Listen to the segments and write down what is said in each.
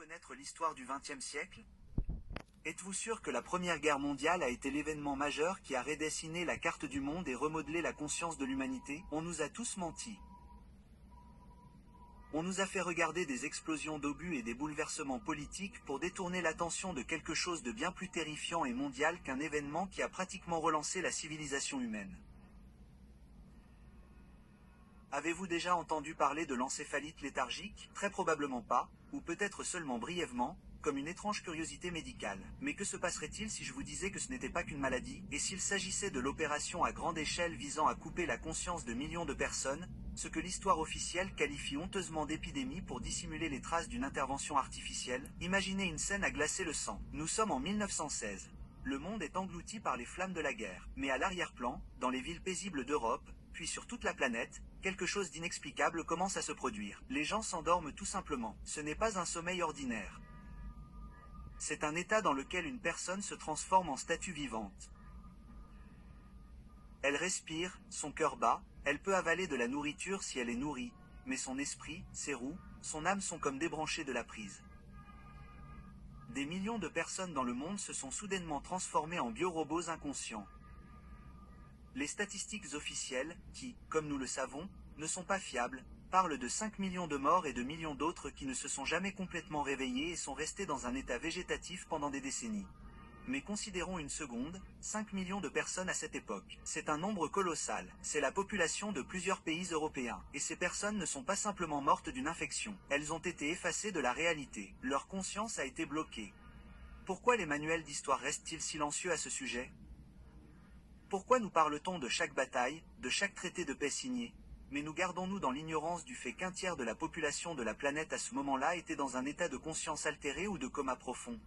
connaître l'histoire du XXe siècle? Êtes-vous sûr que la Première Guerre mondiale a été l'événement majeur qui a redessiné la carte du monde et remodelé la conscience de l'humanité? On nous a tous menti. On nous a fait regarder des explosions d'obus et des bouleversements politiques pour détourner l'attention de quelque chose de bien plus terrifiant et mondial qu'un événement qui a pratiquement relancé la civilisation humaine. Avez-vous déjà entendu parler de l'encéphalite léthargique? Très probablement pas, ou peut-être seulement brièvement, comme une étrange curiosité médicale. Mais que se passerait-il si je vous disais que ce n'était pas qu'une maladie, et s'il s'agissait de l'opération à grande échelle visant à couper la conscience de millions de personnes, ce que l'histoire officielle qualifie honteusement d'épidémie pour dissimuler les traces d'une intervention artificielle? Imaginez une scène à glacer le sang. Nous sommes en 1916. Le monde est englouti par les flammes de la guerre. Mais à l'arrière-plan, dans les villes paisibles d'Europe, puis sur toute la planète, quelque chose d'inexplicable commence à se produire. Les gens s'endorment tout simplement. Ce n'est pas un sommeil ordinaire. C'est un état dans lequel une personne se transforme en statue vivante. Elle respire, son cœur bat, elle peut avaler de la nourriture si elle est nourrie, mais son esprit, ses roues, son âme sont comme débranchées de la prise. Des millions de personnes dans le monde se sont soudainement transformées en biorobots inconscients. Les statistiques officielles, qui, comme nous le savons, ne sont pas fiables, parlent de 5 millions de morts et de millions d'autres qui ne se sont jamais complètement réveillés et sont restés dans un état végétatif pendant des décennies. Mais considérons une seconde, 5 millions de personnes à cette époque. C'est un nombre colossal, c'est la population de plusieurs pays européens. Et ces personnes ne sont pas simplement mortes d'une infection, elles ont été effacées de la réalité, leur conscience a été bloquée. Pourquoi les manuels d'histoire restent-ils silencieux à ce sujet? Pourquoi nous parle-t-on de chaque bataille, de chaque traité de paix signé? Mais nous gardons-nous dans l'ignorance du fait qu'un tiers de la population de la planète à ce moment-là était dans un état de conscience altéré ou de coma profond?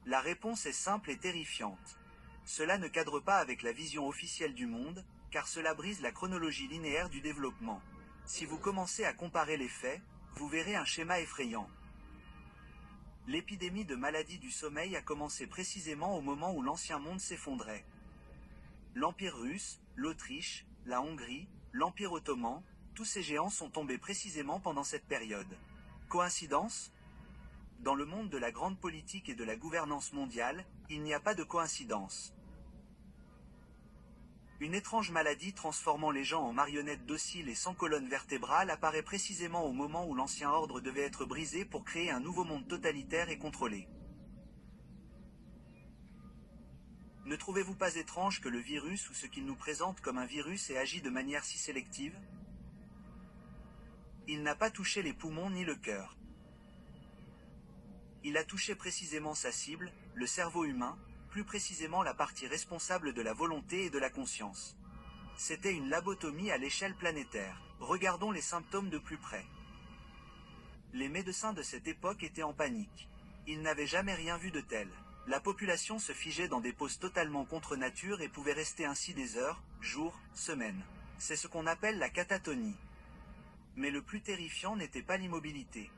La réponse est simple et terrifiante. Cela ne cadre pas avec la vision officielle du monde, car cela brise la chronologie linéaire du développement. Si vous commencez à comparer les faits, vous verrez un schéma effrayant. L'épidémie de maladie du sommeil a commencé précisément au moment où l'ancien monde s'effondrait. L'Empire russe, l'Autriche, la Hongrie, l'Empire ottoman, tous ces géants sont tombés précisément pendant cette période. Coïncidence? Dans le monde de la grande politique et de la gouvernance mondiale, il n'y a pas de coïncidence. Une étrange maladie transformant les gens en marionnettes dociles et sans colonne vertébrale apparaît précisément au moment où l'ancien ordre devait être brisé pour créer un nouveau monde totalitaire et contrôlé. Ne trouvez-vous pas étrange que le virus ou ce qu'il nous présente comme un virus ait agi de manière si sélective? Il n'a pas touché les poumons ni le cœur. Il a touché précisément sa cible, le cerveau humain, plus précisément la partie responsable de la volonté et de la conscience. C'était une lobotomie à l'échelle planétaire. Regardons les symptômes de plus près. Les médecins de cette époque étaient en panique. Ils n'avaient jamais rien vu de tel. La population se figeait dans des poses totalement contre nature et pouvait rester ainsi des heures, jours, semaines. C'est ce qu'on appelle la catatonie. Mais le plus terrifiant n'était pas l'immobilité.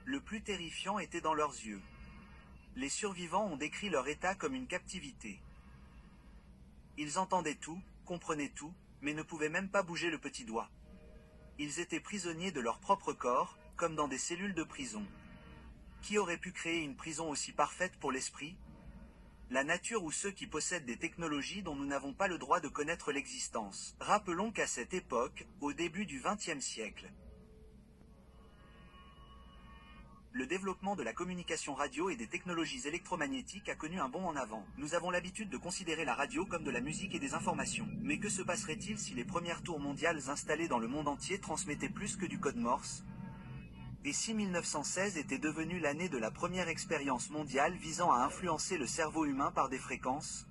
Le plus terrifiant était dans leurs yeux. Les survivants ont décrit leur état comme une captivité. Ils entendaient tout, comprenaient tout, mais ne pouvaient même pas bouger le petit doigt. Ils étaient prisonniers de leur propre corps, comme dans des cellules de prison. Qui aurait pu créer une prison aussi parfaite pour l'esprit? La nature ou ceux qui possèdent des technologies dont nous n'avons pas le droit de connaître l'existence. Rappelons qu'à cette époque, au début du XXe siècle, le développement de la communication radio et des technologies électromagnétiques a connu un bond en avant. Nous avons l'habitude de considérer la radio comme de la musique et des informations. Mais que se passerait-il si les premières tours mondiales installées dans le monde entier transmettaient plus que du code Morse? Et si 1916 était devenue l'année de la première expérience mondiale visant à influencer le cerveau humain par des fréquences?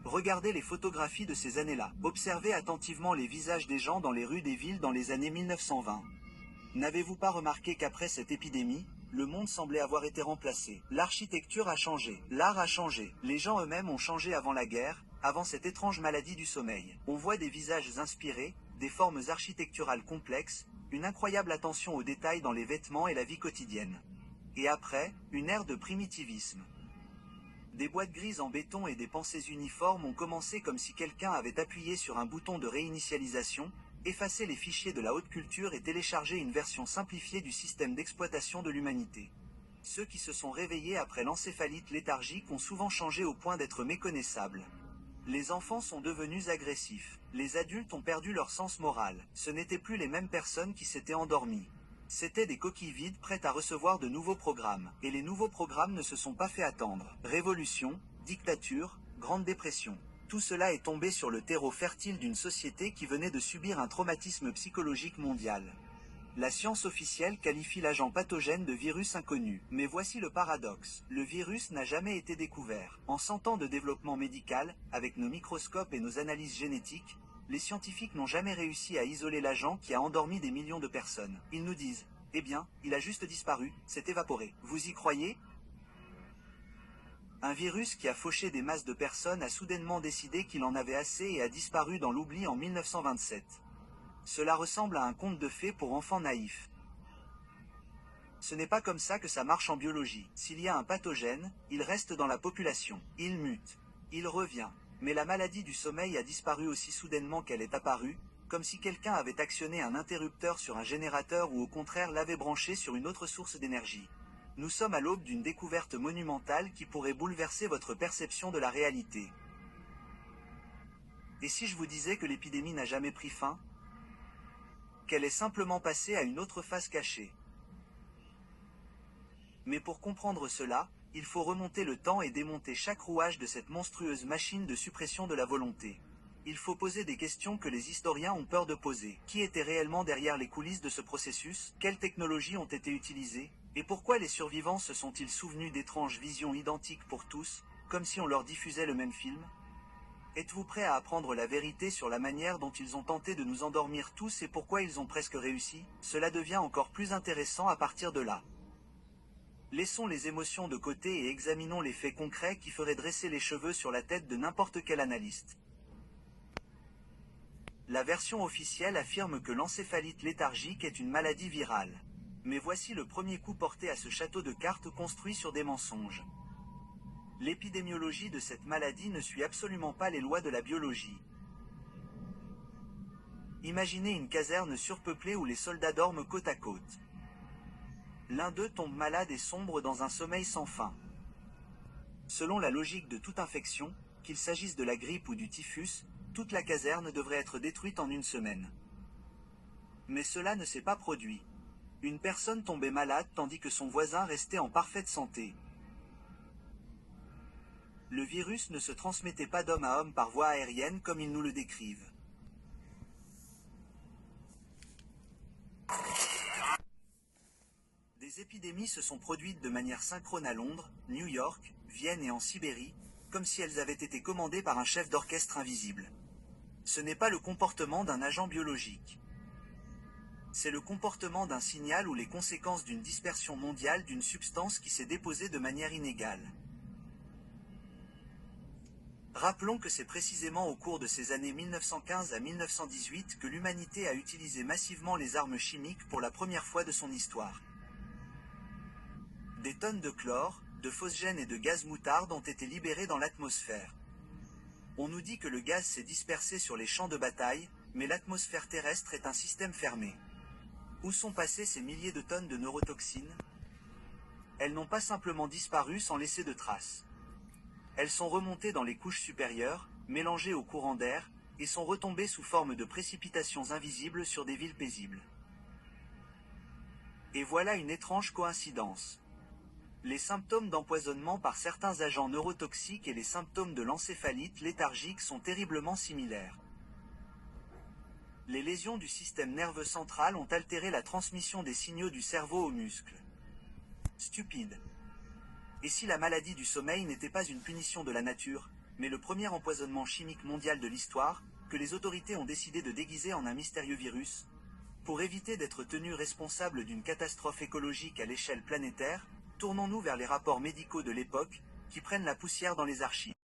Regardez les photographies de ces années-là. Observez attentivement les visages des gens dans les rues des villes dans les années 1920. N'avez-vous pas remarqué qu'après cette épidémie, le monde semblait avoir été remplacé? L'architecture a changé, l'art a changé, les gens eux-mêmes ont changé avant la guerre, avant cette étrange maladie du sommeil. On voit des visages inspirés, des formes architecturales complexes, une incroyable attention aux détails dans les vêtements et la vie quotidienne. Et après, une ère de primitivisme. Des boîtes grises en béton et des pensées uniformes ont commencé comme si quelqu'un avait appuyé sur un bouton de réinitialisation, effacer les fichiers de la haute culture et télécharger une version simplifiée du système d'exploitation de l'humanité. Ceux qui se sont réveillés après l'encéphalite léthargique ont souvent changé au point d'être méconnaissables. Les enfants sont devenus agressifs. Les adultes ont perdu leur sens moral. Ce n'étaient plus les mêmes personnes qui s'étaient endormies. C'étaient des coquilles vides prêtes à recevoir de nouveaux programmes. Et les nouveaux programmes ne se sont pas fait attendre. Révolution, dictature, Grande Dépression. Tout cela est tombé sur le terreau fertile d'une société qui venait de subir un traumatisme psychologique mondial. La science officielle qualifie l'agent pathogène de virus inconnu. Mais voici le paradoxe. Le virus n'a jamais été découvert. En 100 ans de développement médical, avec nos microscopes et nos analyses génétiques, les scientifiques n'ont jamais réussi à isoler l'agent qui a endormi des millions de personnes. Ils nous disent, eh bien, il a juste disparu, s'est évaporé. Vous y croyez ? Un virus qui a fauché des masses de personnes a soudainement décidé qu'il en avait assez et a disparu dans l'oubli en 1927. Cela ressemble à un conte de fées pour enfants naïfs. Ce n'est pas comme ça que ça marche en biologie. S'il y a un pathogène, il reste dans la population. Il mute. Il revient. Mais la maladie du sommeil a disparu aussi soudainement qu'elle est apparue, comme si quelqu'un avait actionné un interrupteur sur un générateur ou au contraire l'avait branché sur une autre source d'énergie. Nous sommes à l'aube d'une découverte monumentale qui pourrait bouleverser votre perception de la réalité. Et si je vous disais que l'épidémie n'a jamais pris fin ? Qu'elle est simplement passée à une autre face cachée. Mais pour comprendre cela, il faut remonter le temps et démonter chaque rouage de cette monstrueuse machine de suppression de la volonté. Il faut poser des questions que les historiens ont peur de poser. Qui était réellement derrière les coulisses de ce processus? Quelles technologies ont été utilisées? Et pourquoi les survivants se sont-ils souvenus d'étranges visions identiques pour tous, comme si on leur diffusait le même film? Êtes-vous prêt à apprendre la vérité sur la manière dont ils ont tenté de nous endormir tous et pourquoi ils ont presque réussi? Cela devient encore plus intéressant à partir de là. Laissons les émotions de côté et examinons les faits concrets qui feraient dresser les cheveux sur la tête de n'importe quel analyste. La version officielle affirme que l'encéphalite léthargique est une maladie virale. Mais voici le premier coup porté à ce château de cartes construit sur des mensonges. L'épidémiologie de cette maladie ne suit absolument pas les lois de la biologie. Imaginez une caserne surpeuplée où les soldats dorment côte à côte. L'un d'eux tombe malade et sombre dans un sommeil sans fin. Selon la logique de toute infection, qu'il s'agisse de la grippe ou du typhus, toute la caserne devrait être détruite en une semaine. Mais cela ne s'est pas produit. Une personne tombait malade tandis que son voisin restait en parfaite santé. Le virus ne se transmettait pas d'homme à homme par voie aérienne comme ils nous le décrivent. Des épidémies se sont produites de manière synchrone à Londres, New York, Vienne et en Sibérie, comme si elles avaient été commandées par un chef d'orchestre invisible. Ce n'est pas le comportement d'un agent biologique. C'est le comportement d'un signal ou les conséquences d'une dispersion mondiale d'une substance qui s'est déposée de manière inégale. Rappelons que c'est précisément au cours de ces années 1915 à 1918 que l'humanité a utilisé massivement les armes chimiques pour la première fois de son histoire. Des tonnes de chlore, de phosgène et de gaz moutarde ont été libérés dans l'atmosphère. On nous dit que le gaz s'est dispersé sur les champs de bataille, mais l'atmosphère terrestre est un système fermé. Où sont passées ces milliers de tonnes de neurotoxines? Elles n'ont pas simplement disparu sans laisser de traces. Elles sont remontées dans les couches supérieures, mélangées au courant d'air, et sont retombées sous forme de précipitations invisibles sur des villes paisibles. Et voilà une étrange coïncidence. Les symptômes d'empoisonnement par certains agents neurotoxiques et les symptômes de l'encéphalite léthargique sont terriblement similaires. Les lésions du système nerveux central ont altéré la transmission des signaux du cerveau aux muscles. Stupide. Et si la maladie du sommeil n'était pas une punition de la nature, mais le premier empoisonnement chimique mondial de l'histoire, que les autorités ont décidé de déguiser en un mystérieux virus, pour éviter d'être tenus responsables d'une catastrophe écologique à l'échelle planétaire, tournons-nous vers les rapports médicaux de l'époque, qui prennent la poussière dans les archives.